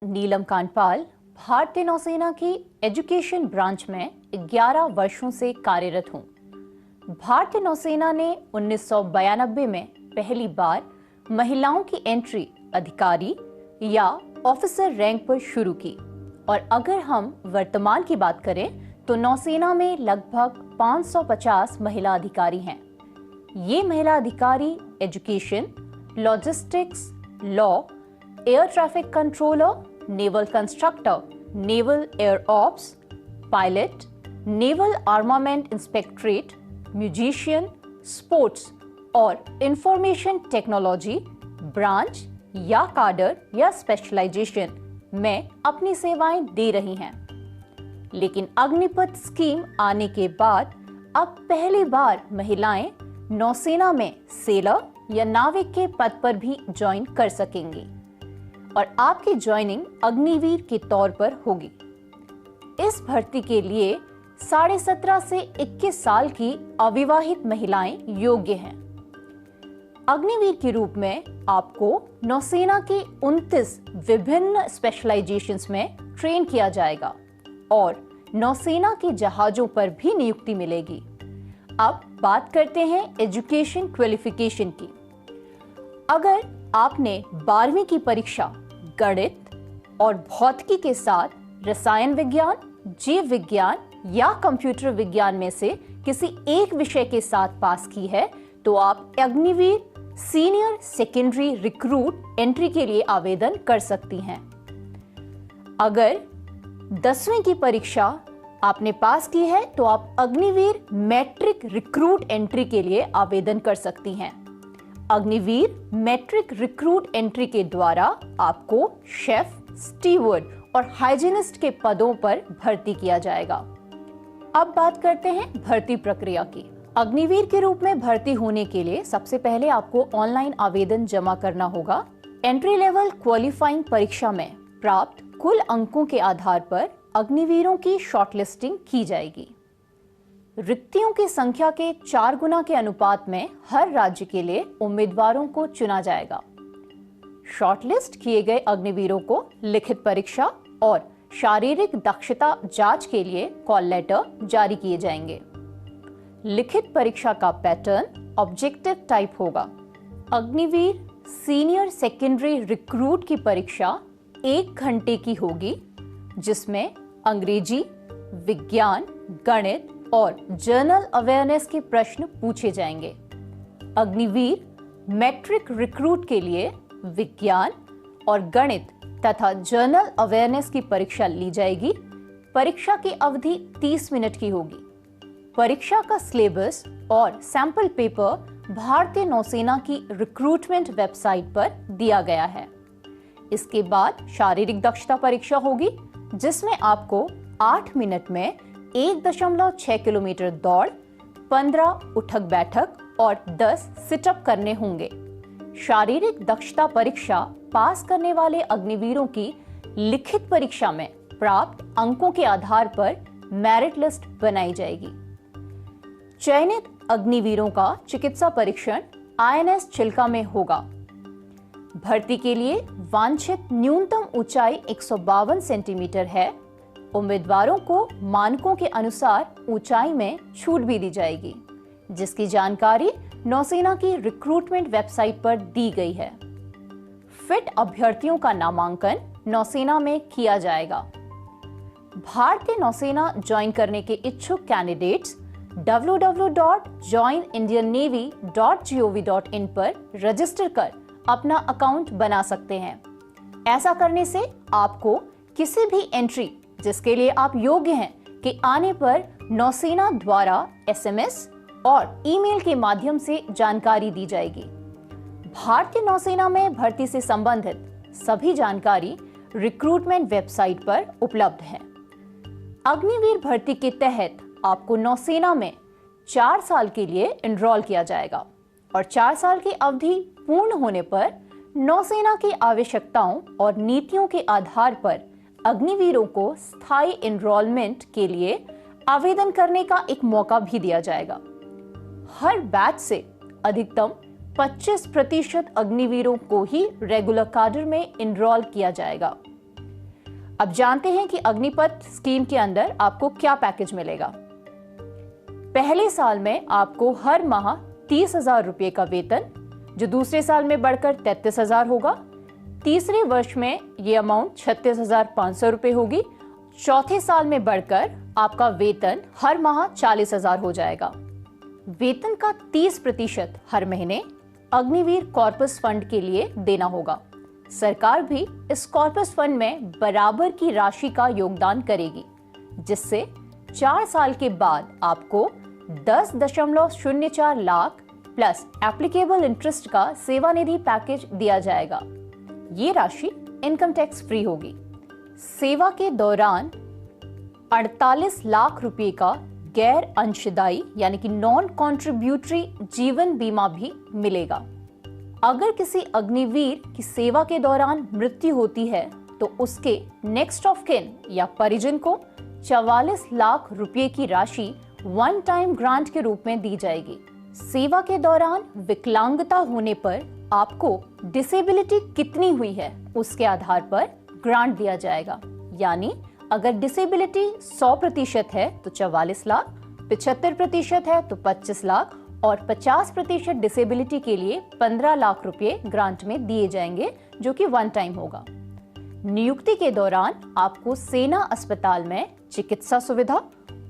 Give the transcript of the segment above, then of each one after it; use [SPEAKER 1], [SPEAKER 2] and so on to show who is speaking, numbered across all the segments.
[SPEAKER 1] नीलम कांडपाल भारतीय नौसेना की एजुकेशन ब्रांच में 11 वर्षों से कार्यरत हूं। भारतीय नौसेना ने 1992 में पहली बार महिलाओं की एंट्री अधिकारी या ऑफिसर रैंक पर शुरू की और अगर हम वर्तमान की बात करें तो नौसेना में लगभग 550 महिला अधिकारी हैं। ये महिला अधिकारी education, logistics, law, air traffic controller, naval constructor, naval air ops, pilot, naval armament inspectorate, musician, sports और इंफॉर्मेशन टेक्नोलॉजी ब्रांच या काडर या स्पेशलाइजेशन में अपनी सेवाएं दे रही हैं। लेकिन अग्निपथ स्कीम आने के बाद अब पहली बार महिलाएं नौसेना में सेलर या नाविक के पद पर भी ज्वाइन कर सकेंगी और आपकी ज्वाइनिंग अग्निवीर के तौर पर होगी। इस भर्ती के लिए 17.5 से 21 साल की अविवाहित महिलाएं योग्य हैं। अग्निवीर के रूप में आपको नौसेना के 29 विभिन्न स्पेशलाइजेशंस में ट्रेन किया जाएगा और नौसेना के जहाजों पर भी नियुक्ति मिलेगी। अब बात करते हैं एजुकेशन क्वालिफिकेशन की। अगर आपने 12वीं की परीक्षा गणित और भौतिकी के साथ रसायन विज्ञान, जीव विज्ञान या कंप्यूटर विज्ञान में से किसी एक विषय के साथ पास की है तो आप Agniveer senior secondary recruit entry के लिए आवेदन कर सकती हैं। अगर 10वीं की परीक्षा आपने पास की है तो आप अग्निवीर मैट्रिक रिक्रूट एंट्री के लिए आवेदन कर सकती हैं। अग्निवीर मैट्रिक रिक्रूट एंट्री के द्वारा आपको शेफ, स्टीवर्ड और हाइजीनिस्ट के पदों पर भर्ती किया जाएगा। अब बात करते हैं भर्ती प्रक्रिया की। अग्निवीर के रूप में भर्ती होने के लिए सबसे पहले आपको ऑनलाइन आवेदन जमा करना होगा। एंट्री लेवल क्वालिफाइंग परीक्षा में प्राप्त कुल अंकों के आधार पर अग्निवीरों की शॉर्टलिस्टिंग की जाएगी। रिक्तियों की संख्या के 4 गुना के अनुपात में हर राज्य के लिए उम्मीदवारों को चुना जाएगा। शॉर्टलिस्ट किए गए अग्निवीरों को लिखित परीक्षा और शारीरिक दक्षता जांच के लिए कॉल लेटर जारी किए जाएंगे। लिखित परीक्षा का पैटर्न ऑब्जेक्टिव टाइप होगा। अग्निवीर सीनियर सेकेंडरी रिक्रूट की परीक्षा 1 घंटे की होगी, जिसमें अंग्रेजी, विज्ञान, गणित और जनरल अवेयरनेस के प्रश्न पूछे जाएंगे। अग्निवीर मैट्रिक रिक्रूट के लिए विज्ञान और गणित तथा जनरल अवेयरनेस की परीक्षा ली जाएगी। परीक्षा की अवधि 30 मिनट की होगी। परीक्षा का सिलेबस और सैंपल पेपर भारतीय नौसेना की रिक्रूटमेंट वेबसाइट पर दिया गया है। इसके बाद शारीरिक दक्षता परीक्षा होगी, जिसमें आपको 8 मिनट में 1.6 किलोमीटर दौड़, 15 उठक बैठक और 10 सिटअप करने होंगे। शारीरिक दक्षता परीक्षा पास करने वाले अग्निवीरों की लिखित परीक्षा में प्राप्त अंकों के आधार पर मेरिट लिस्ट बनाई जाएगी। चयनित अग्निवीरों का चिकित्सा परीक्षण INS चिल्का में होगा। भर्ती के लिए वांछित न्यूनतम ऊंचाई 152 सेंटीमीटर है। उम्मीदवारों को मानकों के अनुसार ऊंचाई में छूट भी दी जाएगी, जिसकी जानकारी नौसेना की रिक्रूटमेंट वेबसाइट पर दी गई है। फिट अभ्यर्थियों का नामांकन नौसेना में किया जाएगा। भारतीय नौसेना ज्वाइन करने के इच्छुक कैंडिडेट्स www.joinindiannavy.gov.in पर रजिस्टर कर अपना अकाउंट बना सकते हैं। ऐसा करने से आपको किसी भी एंट्री जिसके लिए आप योग्य हैं के आने पर नौसेना द्वारा SMS और ईमेल के माध्यम से जानकारी दी जाएगी। भारतीय नौसेना में भर्ती से संबंधित सभी जानकारी रिक्रूटमेंट वेबसाइट पर उपलब्ध है। अग्निवीर भर्ती के तहत आपको नौसेना में 4 साल के लिए एनरोल किया जाएगा और 4 साल की अवधि पूर्ण होने पर नौसेना की आवश्यकताओं और नीतियों के आधार पर अग्निवीरों को स्थायी एनरोलमेंट के लिए आवेदन करने का एक मौका भी दिया जाएगा। हर बैच से अधिकतम 25% अग्निवीरों को ही रेगुलर काडर में एनरोल किया जाएगा। अब जानते हैं कि अग्निपथ स्कीम के अंदर आपको क्या पैकेज मिलेगा। पहले साल में आपको हर माह 30,000 रुपये का वेतन, जो दूसरे साल में बढ़कर 33,000 होगा। तीसरे वर्ष में ये अमाउंट 36,500 रुपये होगी। चौथे साल में बढ़कर आपका वेतन हर माह 40,000 हो जाएगा। वेतन का 30% हर महीने अग्निवीर कॉर्पस फंड के लिए देना होगा। सरकार भी इस कॉर्पस फंड में बराबर की राशि का योगदान करेगी, जिससे 4 साल के बाद आपको 10.04 लाख प्लस एप्लीकेबल इंटरेस्ट का सेवानिधि पैकेज दिया जाएगा। ये राशि इनकम टैक्स फ्री होगी। सेवा के दौरान 48 लाख रुपए का गैर अंशदायी यानी कि नॉन कॉन्ट्रीब्यूटरी जीवन बीमा भी मिलेगा। अगर किसी अग्निवीर की सेवा के दौरान मृत्यु होती है तो उसके नेक्स्ट ऑफ किन या परिजन को 44 लाख रुपए की राशि वन टाइम ग्रांट के रूप में दी जाएगी। सेवा के दौरान विकलांगता होने पर आपको डिसेबिलिटी कितनी हुई है उसके आधार पर ग्रांट दिया जाएगा। यानी अगर डिसेबिलिटी 100% है तो 44 लाख, 75% है तो 25 लाख और 50% डिसेबिलिटी के लिए 15 लाख रुपए ग्रांट में दिए जाएंगे, जो कि वन टाइम होगा। नियुक्ति के दौरान आपको सेना अस्पताल में चिकित्सा सुविधा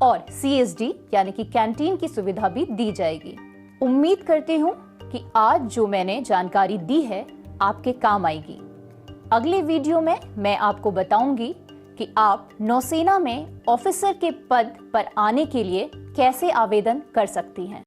[SPEAKER 1] और CSD यानी कि कैंटीन की सुविधा भी दी जाएगी। उम्मीद करती हूँ कि आज जो मैंने जानकारी दी है आपके काम आएगी। अगले वीडियो में मैं आपको बताऊंगी कि आप नौसेना में ऑफिसर के पद पर आने के लिए कैसे आवेदन कर सकती हैं।